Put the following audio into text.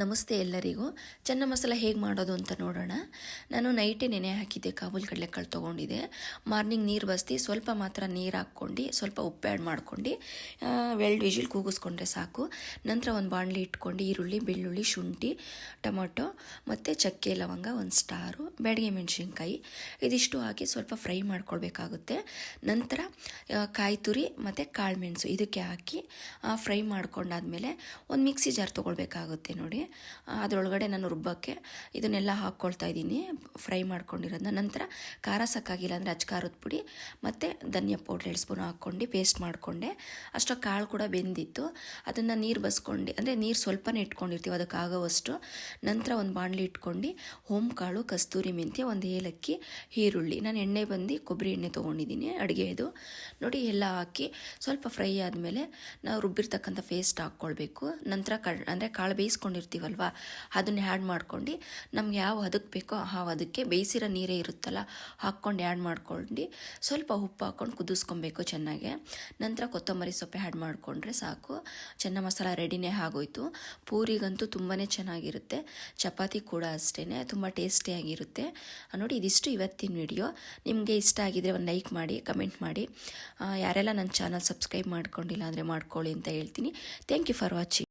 ನಮಸ್ತೆ ಎಲ್ಲರಿಗೂ. ಚೆನ್ನ ಮಸಾಲ ಹೇಗೆ ಮಾಡೋದು ಅಂತ ನೋಡೋಣ. ನಾನು ನೈಟೇ ನೆನೆ ಹಾಕಿದ್ದೆ, ಕಾಬೂಲ್ ಕಡಲೆಕಾಳು ತೊಗೊಂಡಿದ್ದೆ. ಮಾರ್ನಿಂಗ್ ನೀರು ಬಸ್ತಿ ಸ್ವಲ್ಪ ಮಾತ್ರ ನೀರು ಹಾಕ್ಕೊಂಡು ಸ್ವಲ್ಪ ಉಪ್ಪು ಆ್ಯಡ್ ಮಾಡ್ಕೊಂಡು 2 ವಿಜಿಲ್ ಕೂಗಿಸ್ಕೊಂಡ್ರೆ ಸಾಕು. ನಂತರ ಒಂದು ಬಾಣಲಿ ಇಟ್ಕೊಂಡು ಈರುಳ್ಳಿ, ಬೆಳ್ಳುಳ್ಳಿ, ಶುಂಠಿ, ಟೊಮೊಟೊ ಮತ್ತು ಚಕ್ಕೆ, ಲವಂಗ, ಒಂದು ಸ್ಟಾರು, ಬ್ಯಾಡಗಿ ಮೆಣಸಿನ್ಕಾಯಿ ಇದಿಷ್ಟು ಹಾಕಿ ಸ್ವಲ್ಪ ಫ್ರೈ ಮಾಡ್ಕೊಳ್ಬೇಕಾಗುತ್ತೆ. ನಂತರ ಕಾಯಿ ತುರಿ ಮತ್ತು ಕಾಳು ಮೆಣಸು ಇದಕ್ಕೆ ಹಾಕಿ ಫ್ರೈ ಮಾಡ್ಕೊಂಡಾದ್ಮೇಲೆ ಒಂದು ಮಿಕ್ಸಿ ಜಾರ್ ತೊಗೊಳ್ಬೇಕಾಗುತ್ತೆ. ನೋಡಿ, ಅದರೊಳಗಡೆ ನಾನು ರುಬ್ಬಕ್ಕೆ ಇದನ್ನೆಲ್ಲ ಹಾಕ್ಕೊಳ್ತಾ ಇದ್ದೀನಿ, ಫ್ರೈ ಮಾಡ್ಕೊಂಡಿರೋದನ್ನ. ನಂತರ ಖಾರ ಸಾಕಾಗಿಲ್ಲ ಅಂದರೆ ಖಾರದ ಪುಡಿ ಮತ್ತು ಧನಿಯಾ ಪೌಡ್ರ್ 2 ಸ್ಪೂನ್ ಹಾಕ್ಕೊಂಡು ಪೇಸ್ಟ್ ಮಾಡಿಕೊಂಡೆ. ಅಷ್ಟು ಕಾಳು ಕೂಡ ಬೆಂದಿತ್ತು, ಅದನ್ನು ನೀರು ಬಸ್ಕೊಂಡು, ಅಂದರೆ ನೀರು ಸ್ವಲ್ಪನೇ ಇಟ್ಕೊಂಡಿರ್ತೀವಿ ಅದಕ್ಕಾಗೋವಷ್ಟು. ನಂತರ ಒಂದು ಬಾಣಲಿ ಇಟ್ಕೊಂಡು ಕಾಳು, ಕಸ್ತೂರಿ ಮೆಂತ್ಯ, ಒಂದು ಏಲಕ್ಕಿ, ಈರುಳ್ಳಿ, ನಾನು ಎಣ್ಣೆ ಬಂದು ಕೊಬ್ಬರಿ ಎಣ್ಣೆ ತೊಗೊಂಡಿದ್ದೀನಿ ಅಡುಗೆದು. ನೋಡಿ, ಎಲ್ಲ ಹಾಕಿ ಸ್ವಲ್ಪ ಫ್ರೈ ಆದಮೇಲೆ ನಾವು ರುಬ್ಬಿರ್ತಕ್ಕಂಥ ಪೇಸ್ಟ್ ಹಾಕ್ಕೊಳ್ಬೇಕು. ನಂತರ ಅಂದರೆ ಕಾಳು ಬೇಯಿಸ್ಕೊಂಡಿರ್ತೀವಲ್ವ ಅದನ್ನ ಆ್ಯಡ್ ಮಾಡ್ಕೊಂಡು ನಮ್ಗೆ ಯಾವ ಹದಕ್ಕೆ ಬೇಕೋ ಆ ಹದಕ್ಕೆ ಬೇಯಿಸಿರೋ ನೀರೇ ಇರುತ್ತಲ್ಲ ಹಾಕ್ಕೊಂಡು ಆ್ಯಡ್ ಮಾಡ್ಕೊಂಡು ಸ್ವಲ್ಪ ಉಪ್ಪು ಹಾಕ್ಕೊಂಡು ಕುದಿಸ್ಕೊಬೇಕು ಚೆನ್ನಾಗೆ. ನಂತರ ಕೊತ್ತಂಬರಿ ಸೊಪ್ಪು ಆ್ಯಡ್ ಮಾಡಿಕೊಂಡ್ರೆ ಸಾಕು, ಚೆನ್ನ ಮಸಾಲ ರೆಡಿನೇ ಆಗೋಯ್ತು. ಪೂರಿಗಂತೂ ತುಂಬಾ ಚೆನ್ನಾಗಿರುತ್ತೆ, ಚಪಾತಿ ಕೂಡ ಅಷ್ಟೇ ತುಂಬ ಟೇಸ್ಟಿಯಾಗಿರುತ್ತೆ. ನೋಡಿ, ಇದಿಷ್ಟು ಇವತ್ತಿನ ವಿಡಿಯೋ. ನಿಮಗೆ ಇಷ್ಟ ಆಗಿದರೆ ಒಂದು ಲೈಕ್ ಮಾಡಿ, ಕಮೆಂಟ್ ಮಾಡಿ. ಯಾರೆಲ್ಲ ನನ್ನ ಚಾನಲ್ ಸಬ್ಸ್ಕ್ರೈಬ್ ಮಾಡ್ಕೊಂಡಿಲ್ಲ ಅಂದರೆ ಮಾಡ್ಕೊಳ್ಳಿ ಅಂತ ಹೇಳ್ತೀನಿ. Thank you for watching.